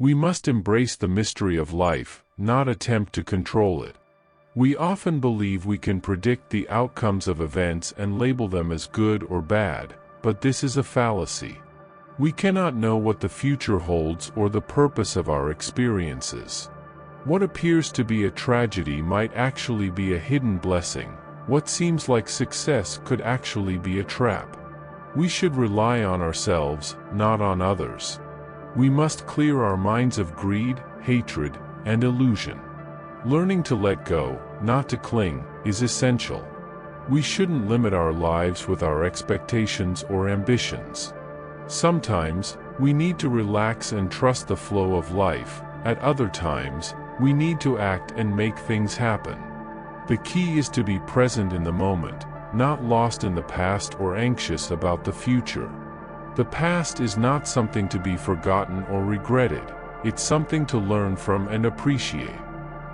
We must embrace the mystery of life, not attempt to control it. We often believe we can predict the outcomes of events and label them as good or bad, but this is a fallacy. We cannot know what the future holds or the purpose of our experiences. What appears to be a tragedy might actually be a hidden blessing. What seems like success could actually be a trap. We should rely on ourselves, not on others. We must clear our minds of greed, hatred, and illusion. Learning to let go, not to cling, is essential. We shouldn't limit our lives with our expectations or ambitions. Sometimes, we need to relax and trust the flow of life. At other times, we need to act and make things happen. The key is to be present in the moment, not lost in the past or anxious about the future. The past is not something to be forgotten or regretted, it's something to learn from and appreciate.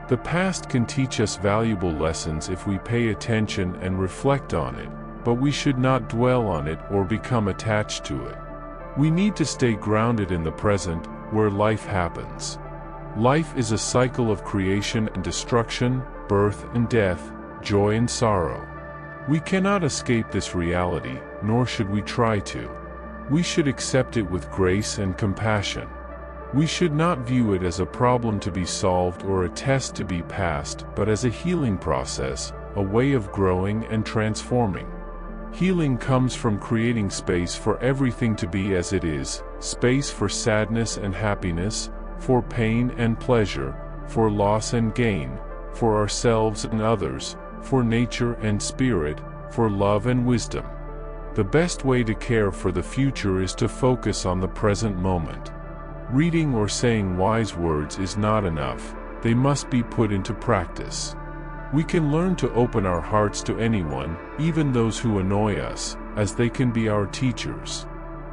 The past can teach us valuable lessons if we pay attention and reflect on it, but we should not dwell on it or become attached to it. We need to stay grounded in the present, where life happens. Life is a cycle of creation and destruction, birth and death, joy and sorrow. We cannot escape this reality, nor should we try to. We should accept it with grace and compassion. We should not view it as a problem to be solved or a test to be passed, but as a healing process, a way of growing and transforming. Healing comes from creating space for everything to be as it is, space for sadness and happiness, for pain and pleasure, for loss and gain, for ourselves and others, for nature and spirit, for love and wisdom. The best way to care for the future is to focus on the present moment. Reading or saying wise words is not enough, they must be put into practice. We can learn to open our hearts to anyone, even those who annoy us, as they can be our teachers.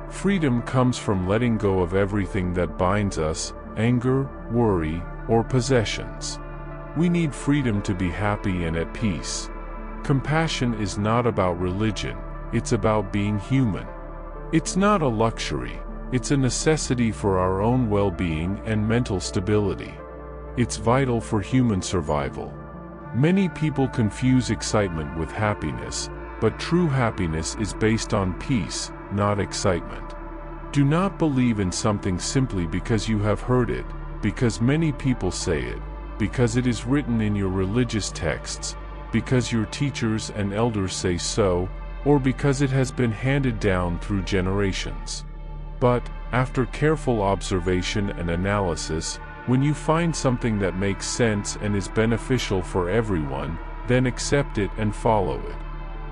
Freedom comes from letting go of everything that binds us, anger, worry, or possessions. We need freedom to be happy and at peace. Compassion is not about religion, it's about being human. It's not a luxury, it's a necessity for our own well-being and mental stability. It's vital for human survival. Many people confuse excitement with happiness, but true happiness is based on peace, not excitement. Do not believe in something simply because you have heard it, because many people say it, because it is written in your religious texts, because your teachers and elders say so, or because it has been handed down through generations. But, after careful observation and analysis, when you find something that makes sense and is beneficial for everyone, then accept it and follow it.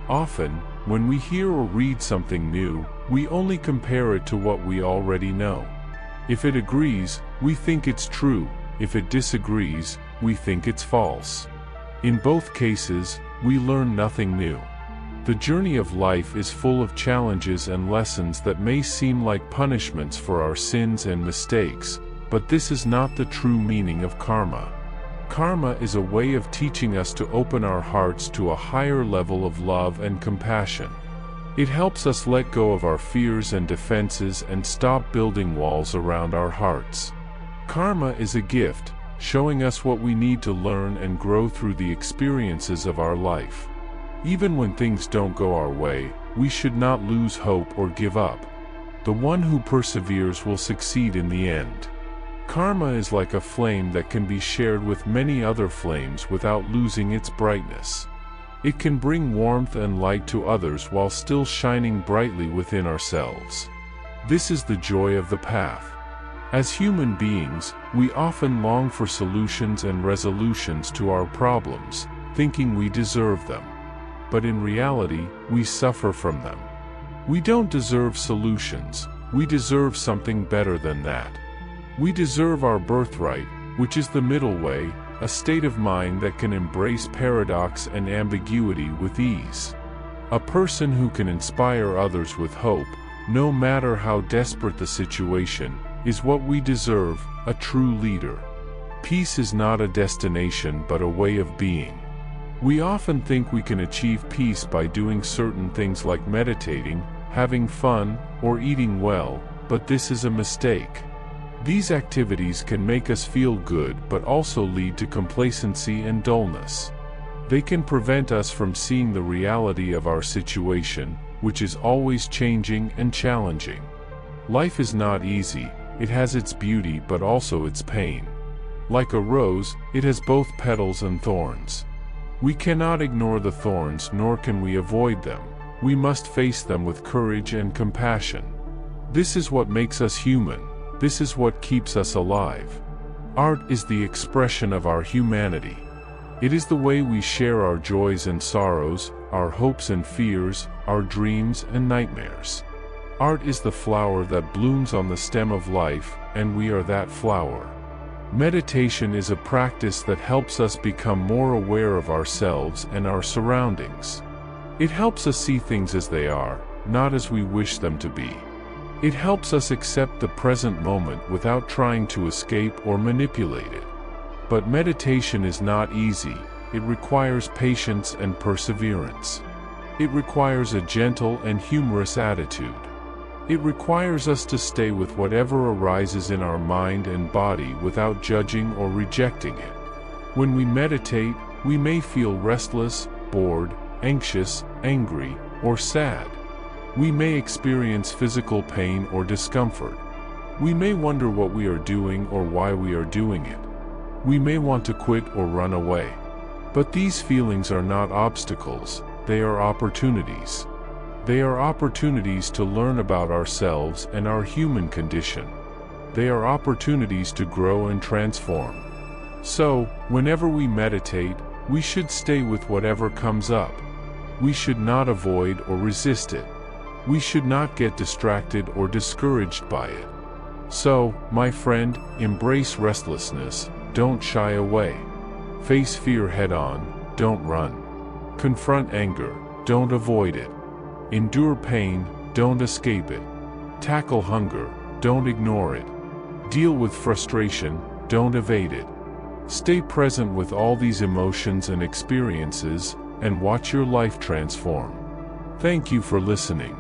Often, when we hear or read something new, we only compare it to what we already know. If it agrees, we think it's true. If it disagrees, we think it's false. In both cases, we learn nothing new. The journey of life is full of challenges and lessons that may seem like punishments for our sins and mistakes, but this is not the true meaning of karma. Karma is a way of teaching us to open our hearts to a higher level of love and compassion. It helps us let go of our fears and defenses and stop building walls around our hearts. Karma is a gift, showing us what we need to learn and grow through the experiences of our life. Even when things don't go our way, we should not lose hope or give up. The one who perseveres will succeed in the end. Karma is like a flame that can be shared with many other flames without losing its brightness. It can bring warmth and light to others while still shining brightly within ourselves. This is the joy of the path. As human beings, we often long for solutions and resolutions to our problems, thinking we deserve them. But in reality, we suffer from them. We don't deserve solutions, we deserve something better than that. We deserve our birthright, which is the middle way, a state of mind that can embrace paradox and ambiguity with ease. A person who can inspire others with hope, no matter how desperate the situation, is what we deserve, a true leader. Peace is not a destination but a way of being. We often think we can achieve peace by doing certain things like meditating, having fun, or eating well, but this is a mistake. These activities can make us feel good but also lead to complacency and dullness. They can prevent us from seeing the reality of our situation, which is always changing and challenging. Life is not easy, it has its beauty but also its pain. Like a rose, it has both petals and thorns. We cannot ignore the thorns nor can we avoid them. We must face them with courage and compassion. This is what makes us human. This is what keeps us alive. Art is the expression of our humanity. It is the way we share our joys and sorrows, our hopes and fears, our dreams and nightmares. Art is the flower that blooms on the stem of life, and we are that flower. Meditation is a practice that helps us become more aware of ourselves and our surroundings. It helps us see things as they are, not as we wish them to be. It helps us accept the present moment without trying to escape or manipulate it. But meditation is not easy. It requires patience and perseverance. It requires a gentle and humorous attitude. It requires us to stay with whatever arises in our mind and body without judging or rejecting it. When we meditate, we may feel restless, bored, anxious, angry, or sad. We may experience physical pain or discomfort. We may wonder what we are doing or why we are doing it. We may want to quit or run away. But these feelings are not obstacles, they are opportunities. They are opportunities to learn about ourselves and our human condition. They are opportunities to grow and transform. So, whenever we meditate, we should stay with whatever comes up. We should not avoid or resist it. We should not get distracted or discouraged by it. So, my friend, embrace restlessness, don't shy away. Face fear head-on, don't run. Confront anger, don't avoid it. Endure pain, don't escape it. Tackle hunger, don't ignore it. Deal with frustration, don't evade it. Stay present with all these emotions and experiences, and watch your life transform. Thank you for listening.